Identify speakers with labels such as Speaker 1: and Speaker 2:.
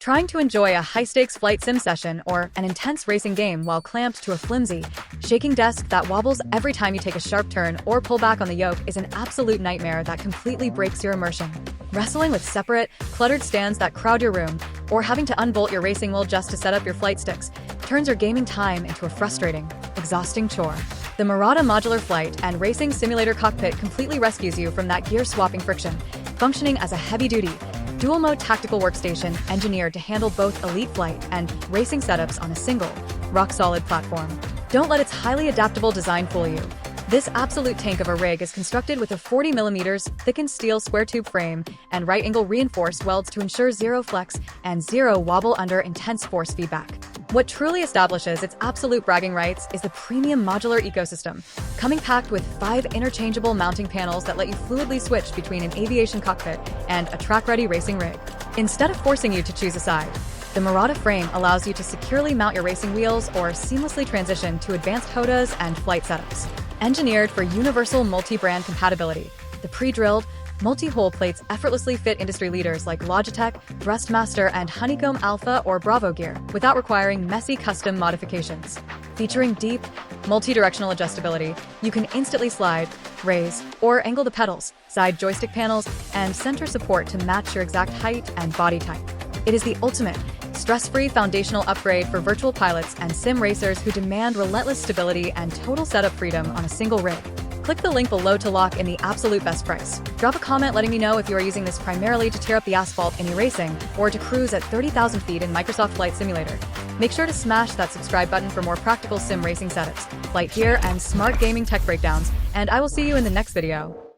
Speaker 1: Trying to enjoy a high-stakes flight sim session or an intense racing game while clamped to a flimsy, shaking desk that wobbles every time you take a sharp turn or pull back on the yoke is an absolute nightmare that completely breaks your immersion. Wrestling with separate, cluttered stands that crowd your room, or having to unbolt your racing wheel just to set up your flight sticks, turns your gaming time into a frustrating, exhausting chore. The Marada Modular Flight and Racing Simulator Cockpit completely rescues you from that gear-swapping friction, functioning as a heavy-duty, dual-mode tactical workstation engineered to handle both elite flight and racing setups on a single, rock-solid platform. Don't let its highly adaptable design fool you. This absolute tank of a rig is constructed with a 40mm thickened steel square-tube frame and right-angle reinforced welds to ensure zero flex and zero wobble under intense force feedback. What truly establishes its absolute bragging rights is the premium modular ecosystem, coming packed with 5 interchangeable mounting panels that let you fluidly switch between an aviation cockpit and a track-ready racing rig. Instead of forcing you to choose a side, the Marada frame allows you to securely mount your racing wheels or seamlessly transition to advanced HOTAs and flight setups. Engineered for universal multi-brand compatibility, the pre-drilled, multi-hole plates effortlessly fit industry leaders like Logitech, Thrustmaster, and Honeycomb Alpha or Bravo gear without requiring messy custom modifications. Featuring deep, multi-directional adjustability, you can instantly slide, raise, or angle the pedals, side joystick panels, and center support to match your exact height and body type. It is the ultimate, stress-free foundational upgrade for virtual pilots and sim racers who demand relentless stability and total setup freedom on a single rig. Click the link below to lock in the absolute best price. Drop a comment letting me know if you are using this primarily to tear up the asphalt in e-racing or to cruise at 30,000 feet in Microsoft Flight Simulator. Make sure to smash that subscribe button for more practical sim racing setups, flight gear, and smart gaming tech breakdowns, and I will see you in the next video.